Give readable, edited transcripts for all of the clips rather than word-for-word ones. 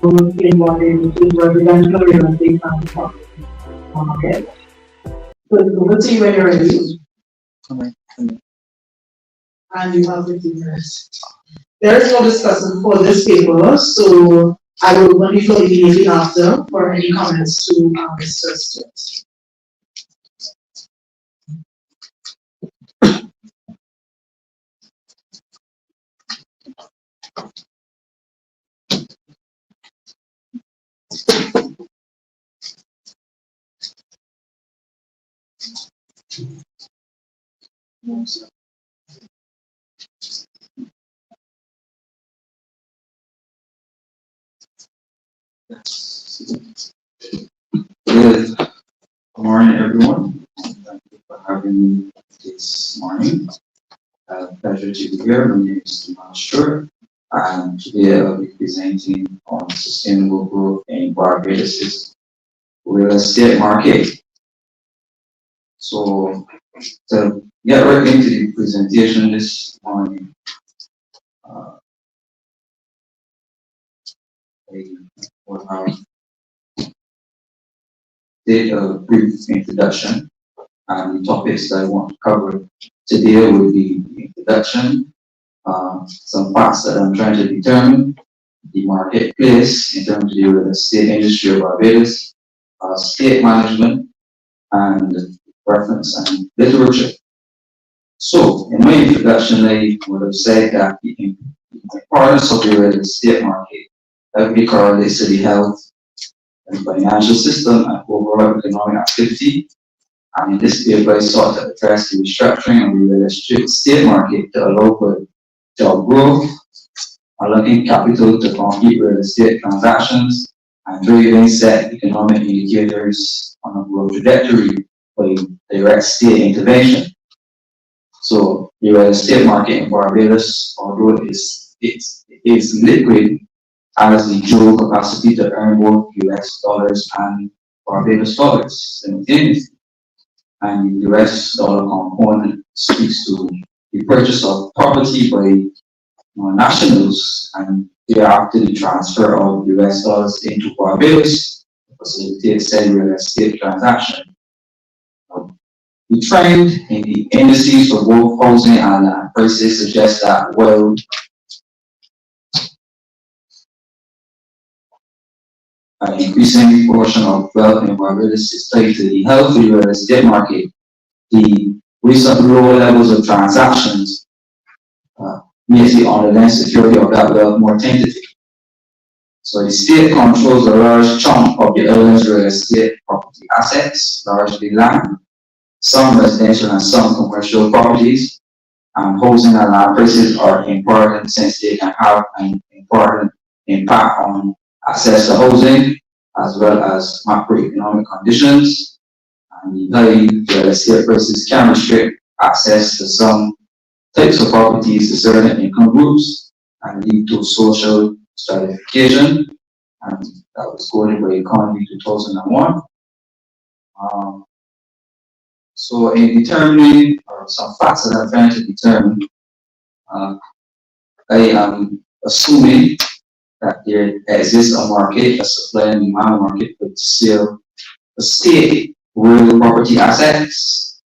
in Barbados is residential real estate and property market. So over to you when you're ready. And you have 15 minutes. There is no discussion for this paper, so I will open the floor immediately after for any comments to Mr. Stuart. Good morning, everyone. Thank you for having me this morning. Pleasure to be here. My name is Stuart, and today I'll be presenting on sustainable growth in Barbados' real estate market. So, to get right into the presentation this morning, I will have a brief introduction, and the topics that I want to cover today will be the introduction, some facts that I'm trying to determine, the marketplace in terms of the real estate industry of Barbados, state management, and reference and literature. So, in my introduction, I would have said that the importance of the real estate market heavily correlates to the health and financial system and overall economic activity. And in this paper, I sought to address the restructuring of the real estate market to allow for job growth, unlocking capital to complete real estate transactions, and to even set economic indicators on a growth trajectory by direct state intervention. So the real estate market in Barbados, although it is liquid, has the dual capacity to earn both US dollars and Barbados dollars simultaneously. And the US dollar component speaks to the purchase of property by nationals and thereafter the transfer of US dollars into Barbados to facilitate said real estate transaction. The trend in the indices for both housing and land prices suggests that while an increasing portion of wealth in Barbados is tied to the healthy real estate market, the recent low levels of transactions makes the underlying security of that wealth more tentative. So the state controls a large chunk of the island's real estate property assets, largely land, some residential and some commercial properties, and housing and land prices are important since they can have an important impact on access to housing as well as macroeconomic conditions. And the high real estate prices can restrict access to some types of properties to certain income groups and lead to social stratification. And that was quoted by Economy 2001. So in determining some facts that I'm trying to determine, I am assuming that there exists a market, a supply and demand market for the sale of state real property assets.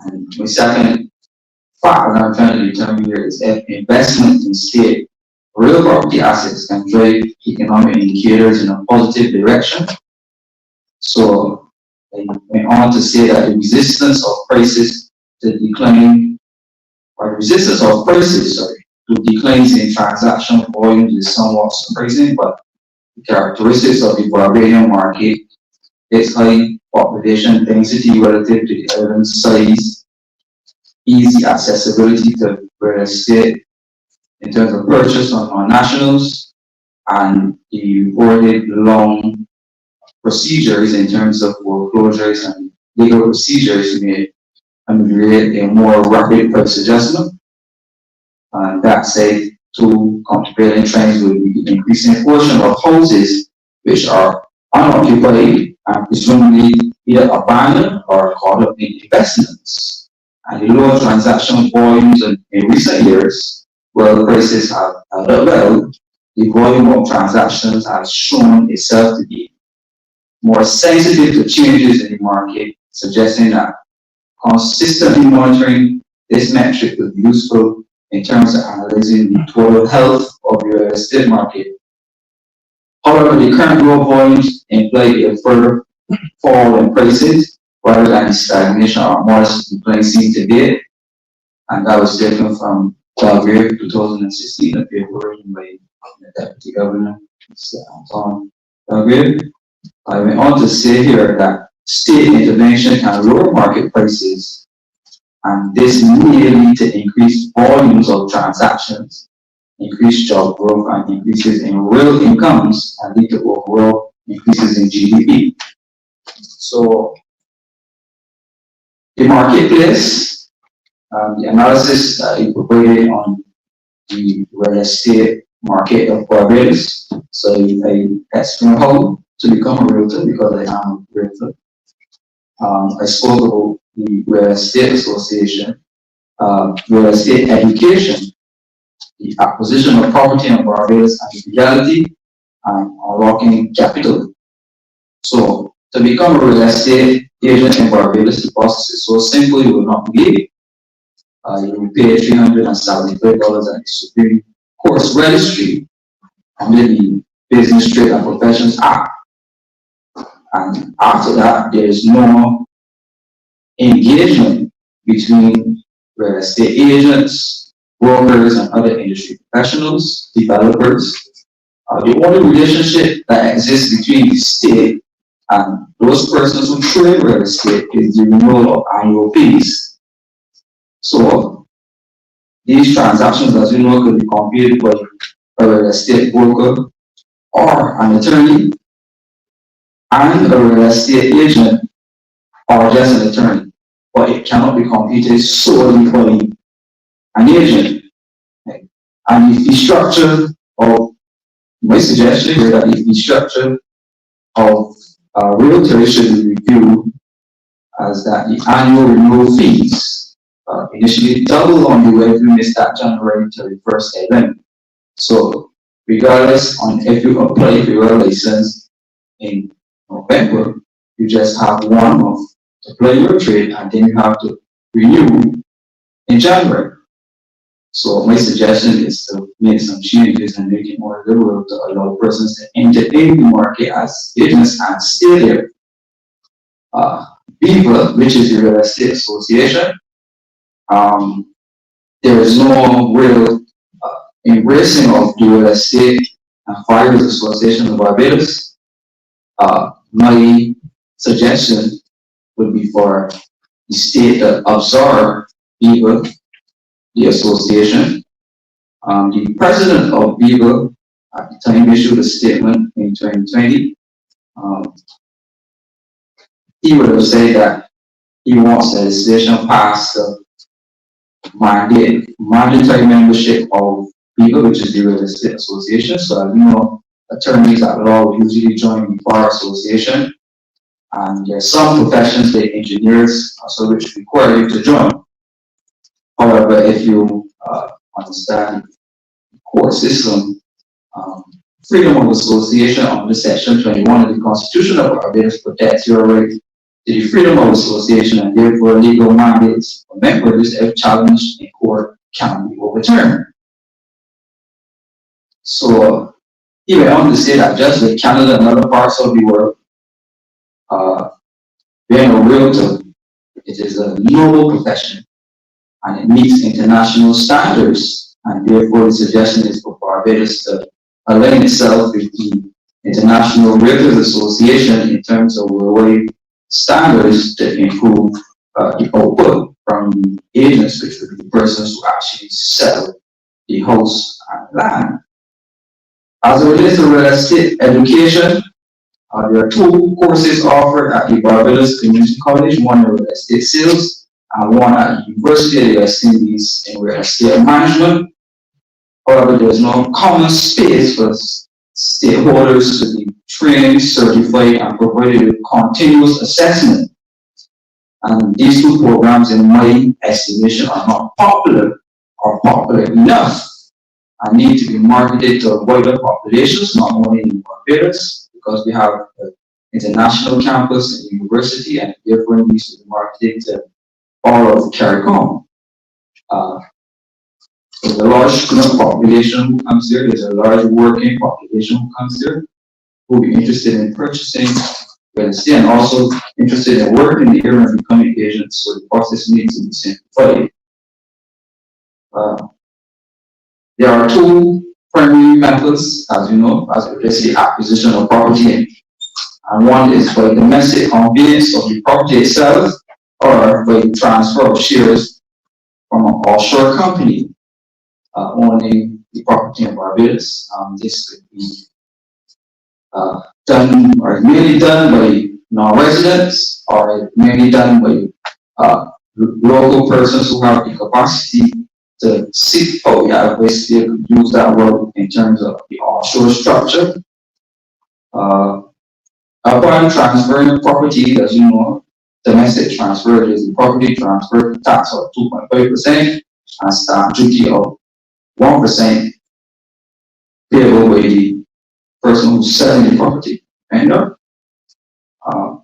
And my second fact that I'm trying to determine here is if investment in state real property assets can drive economic indicators in a positive direction. So I went on to say that the resistance of prices to decline, or the resistance of prices, to declines in transaction volumes is somewhat surprising, but the characteristics of the Barbadian market, its high population density relative to the island's size, easy accessibility to real estate in terms of purchase on nationals, and the reported long procedures in terms of foreclosures and legal procedures may ameliorate a more rapid price adjustment. And that said, two countervailing trends will be the increasing portion of houses which are unoccupied and presumably either abandoned or caught up in investments. And the lower transaction volumes in recent years, while prices have held up well, the volume of transactions has shown itself to be more sensitive to changes in the market, suggesting that consistently monitoring this metric will be useful in terms of analyzing the total health of the real estate market. However, the current low volumes imply a further fall in prices rather than the stagnation or modest decline seen to date. And that was taken from February 2016, a paper written by the Deputy Governor, Mr. Anton Belgrave. I went on to say here that state intervention can lower market prices, and this may lead to increased volumes of transactions, increased job growth, and increases in real incomes, and lead to overall increases in GDP. So, the marketplace, the analysis that is provided on the real estate market of Barbados. So, I explain how to become a realtor because I am a realtor. I spoke about the real estate association, real estate education, the acquisition of property in Barbados and legality, and unlocking capital. So, to become a real estate agent in Barbados, the process is so simple, you will not believe. You will pay $375 at the Supreme Court's registry under the Business, Trade and Professions Act. And after that, there is no engagement between real estate agents, brokers, and other industry professionals, developers. The only relationship that exists between the state and those persons who trade real estate is the renewal of annual fees. So these transactions, as you know, could be completed by a real estate broker or an attorney and a real estate agent or just an attorney, but it cannot be completed solely by an agent. And if the structure of my suggestion is that if the structure of realtor should be reviewed as that the annual renewal fees initially double on the way we missed that January 31st event. So regardless on if you apply for your license in November, you just have 1 month to play your trade and then you have to renew in January. So my suggestion is to make some changes and make it more liberal to allow persons to enter in the market as agents and stay there. BIVA, which is the Real Estate Association, there is no real embracing of the Real Estate and Fires Association of Barbados. My suggestion would be for the state to absorb BIVA, the association. The president of BIVA at the time issued a statement in 2020. He would have said that he wants legislation passed to mandatory membership of BIVA, which is the Real Estate Association. So as you know, attorneys at law usually join the Bar Association, and there are some professions like engineers also which require you to join. However, if you understand the court system, freedom of association under Section 21 of the Constitution of Barbados protects your right to the freedom of association, and therefore legal mandates for members, if challenged in court, can be overturned. So he went on to say that just like Canada and other parts of the world, being a realtor, it is a noble profession and it meets international standards, and therefore the suggestion is for Barbados to align itself with the International Realtors Association in terms of worldwide standards to improve the output from the agents, which would be the persons who actually sell the house and land. As it relates to real estate education, there are 2 courses offered at the Barbados Community College, one in real estate sales and one at the University of the West Indies in real estate management. However, there is no common space for stakeholders to be trained, certified, and provided with continuous assessment. And these 2 programs, in my estimation, are not popular or popular enough. and need to be marketed to wider populations, not only in Barbados, because we have an international campus and university, and therefore needs to be marketed to all of CARICOM. There's a large student population who comes here, there's a large working population who comes here, who will be interested in purchasing real estate and also interested in working in the area and becoming agents, so the process needs to be simplified. There are two primary methods, as you know, as we see acquisition of property, and one is by domestic conveyance of the property itself, or by transfer of shares from an offshore company owning the property in Barbados. This could be done or mainly done by non-residents, or mainly done by local persons who have the capacity to seek out, basically use that word in terms of the offshore structure. Upon transferring property, as you know, domestic transfer is the property transfer tax of 2.5% and stamp duty of 1% payable by the person who's selling the property. And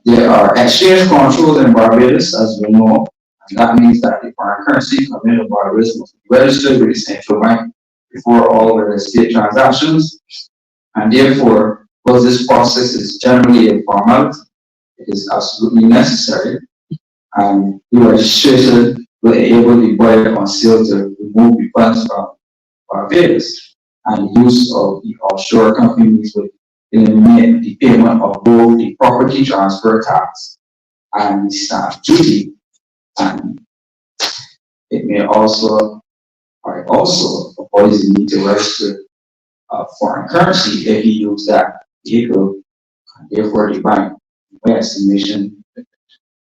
there are exchange controls in Barbados, as we know, and that means that the foreign currency coming into Barbados must be registered with the central bank before all real estate transactions, and therefore, because this process is generally a formality, it is absolutely necessary, and the registration will enable the buyer on sale to remove the funds from Barbados, and the use of the offshore companies will eliminate the payment of both the property transfer tax and the stamp duty, and it may also avoid the need to register foreign currency if you use that vehicle, and therefore the bank, by estimation,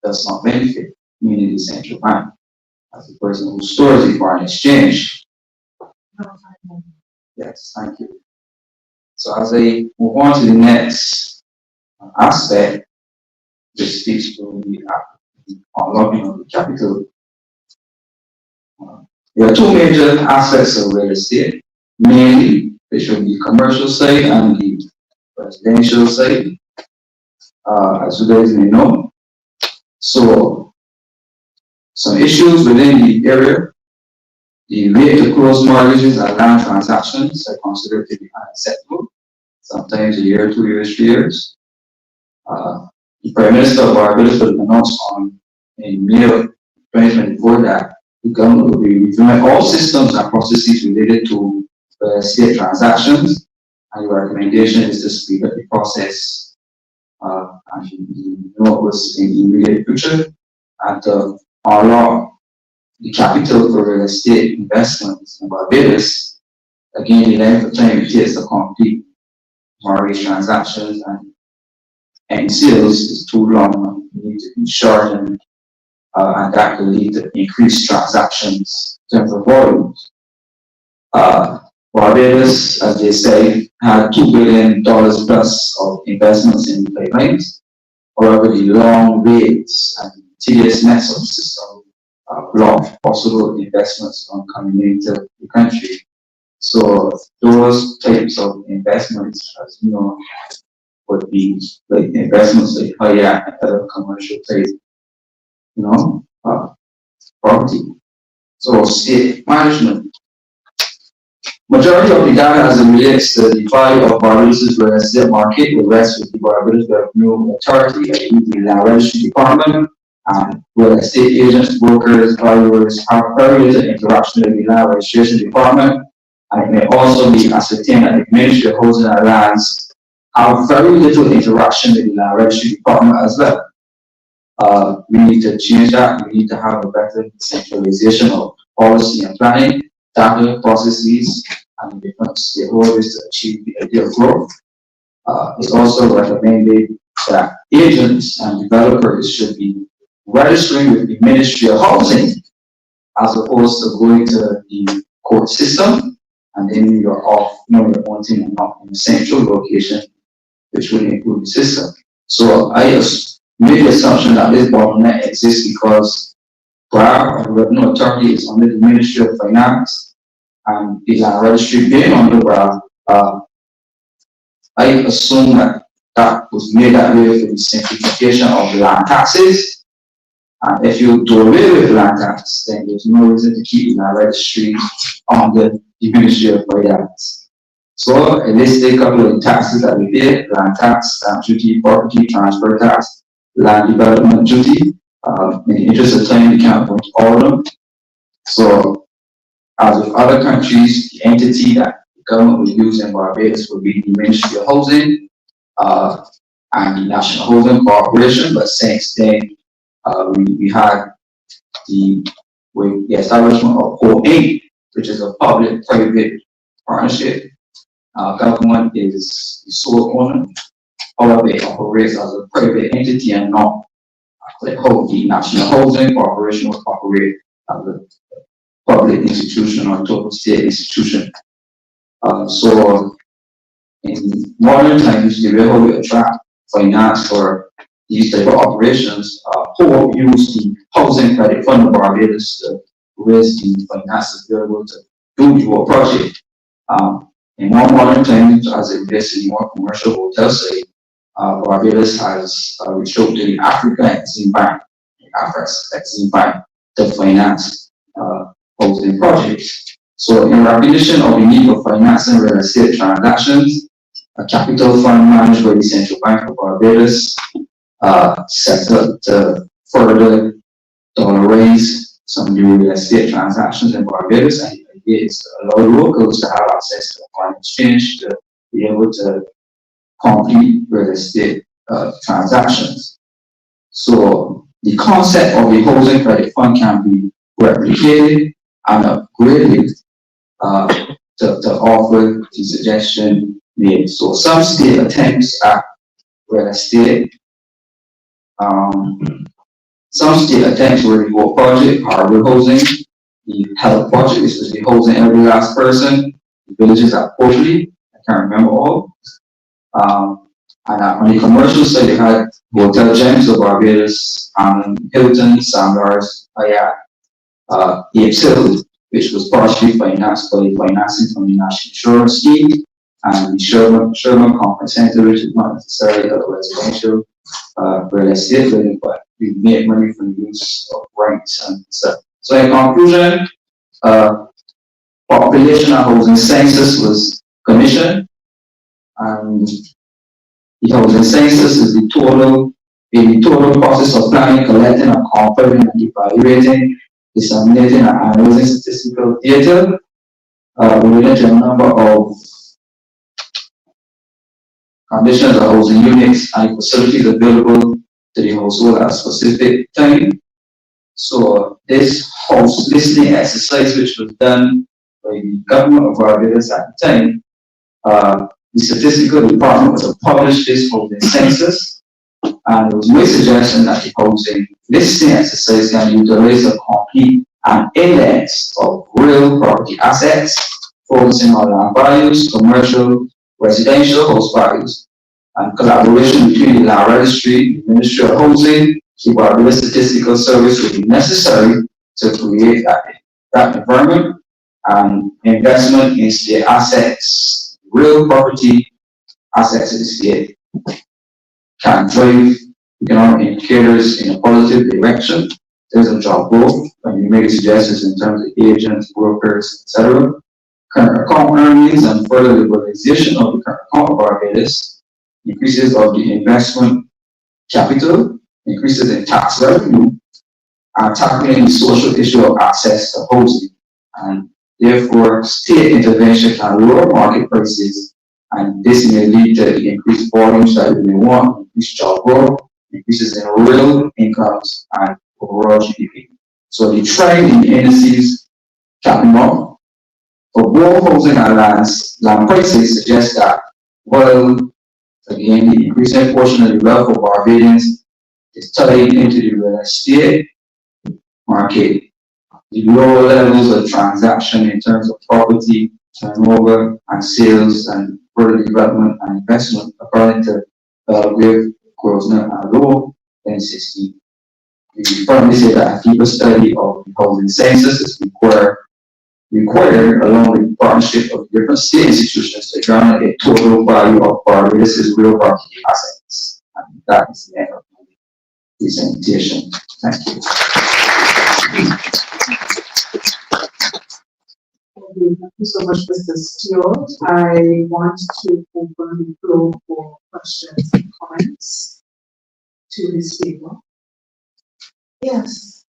does not benefit, meaning the central bank, as the person who stores the foreign exchange. Yes, thank you. So as I move on to the next aspect, which speaks to the unlocking of the capital. There are two major aspects of real estate, mainly there should be commercial side and the residential side, as you guys may know. So some issues within the area, the rate to close mortgages and land transactions are considered to be unacceptable, sometimes a year, 2 years, 3 years. The Prime Minister of Barbados will announce in May of 2024 that the government will be reviewing all systems and processes related to state transactions, and the recommendation is to speed up the process, and you know it was in the immediate future, and unlock the capital for real estate investments in Barbados. Again, the length of time it takes to complete mortgage transactions and sales is too long. You need to be short, and that will lead to increased transactions in terms of volumes. Barbados, as they say, had $2 billion plus of investments in pipelines. However, the long waits and tediousness of the system block possible investments from coming into the country. So those types of investments, as you know, would be like investments like higher and other commercial type, property. So state management. Majority of the data as it relates to the value of Barbados' real estate market will rest with the Barbados Revenue Authority, the Land Registry Department, and real estate agents, brokers, valuers have very little interaction with the Land Registration Department, and it may also be ascertained that the Ministry of Housing and Lands have very little interaction with the Land Registry Department as well. We need to change that. We need to have a better centralization of policy and planning, data processes, and different stakeholders to achieve the ideal growth. It's also recommended that agents and developers should be registering with the Ministry of Housing as opposed to going to the court system and then you're off, you're wanting in a central location, which would improve the system. So I just made the assumption that this bottleneck exists because our revenue authority is under the Ministry of Finance, and the land registry being on the ground, I assume that that was made that way for the simplification of land taxes. And if you do away with land tax, then there's no reason to keep the land registry under the Ministry of Finance. So I listed a couple of the taxes that we pay: land tax, stamp duty, property transfer tax, land development duty. In the interest of time, we can't go into all of them. So, as with other countries, the entity that the government will use in Barbados will be the Ministry of Housing and the National Housing Corporation. But since then, we had the establishment of Co-Inc., which is a public-private partnership. Government is the sole owner. However, it operates as a private entity and not like the National Housing Corporation will operate as a public institution or total state institution. So in modern times, the way how we attract finance for these type of operations, who use the Housing Credit Fund of Barbados to raise the finances available to do your project. In more modern times, as it relates to the more commercial hotel side, Barbados has reached out to the African Exim Bank, to finance housing projects. So in recognition of the need for financing real estate transactions, a capital fund managed by the Central Bank of Barbados set up to further dollarize some new real estate transactions in Barbados, and the idea is to allow locals to have access to foreign exchange to be able to complete real estate transactions. So the concept of the housing credit fund can be replicated and upgraded to offer the suggestion made. So some state attempts at real estate, some state attempts were the Hope Project, Harbour Housing, the Health Project, which was the housing every last person, the villages at Portly, I can't remember all. And on the commercial side, they had Hotel Gems of Barbados, Hilton, Sandars, Hyatt, Apes Hill, which was partially financed by financing from the National Insurance Scheme, and the Sherman Conference Center, which is not necessarily a residential real estate building, but we make money from the use of rents and stuff. So in conclusion, population and housing census was commissioned, and the housing census is the total process of planning, collecting, and compiling and evaluating, disseminating, and analyzing statistical data related to a number of conditions of housing units and facilities available to the household at a specific time. So this house listening exercise, which was done by the government of Barbados at the time, the statistical department was to publish this housing census, and it was my suggestion that the housing listing exercise can utilize a complete an index of real property assets, focusing on land values, commercial, residential house values, and collaboration between the land registry, the Ministry of Housing, the Barbados Statistical Service will be necessary to create that environment, and investment in state assets, real property assets in the state can drive economic indicators in a positive direction. There's a job growth when you make suggestions in terms of agents, brokers, etc. Current account earnings and further liberalization of the current account of Barbados, increases of the investment capital, increases in tax revenue, and tackling the social issue of access to housing. And therefore, state intervention can lower market prices, and this may lead to increased volumes that we may want, increased job growth, increases in real incomes, and overall GDP. So the trend in the indices capping up for both housing and land prices suggests that, while again the increasing portion of the wealth of Barbadians is tied into the real estate market, the lower levels of transaction in terms of property turnover and sales and further development and investment, according to Belgrave, Grosvenor, and Lowe, 2016. We firmly say that a deeper study of the housing census is required required along with partnership of different state institutions to garner a total value of Barbados' real property assets. And that is the end of my presentation. Thank you. Thank you so much, Mr. Stuart. I want to open the floor for questions and comments to this paper. Yes.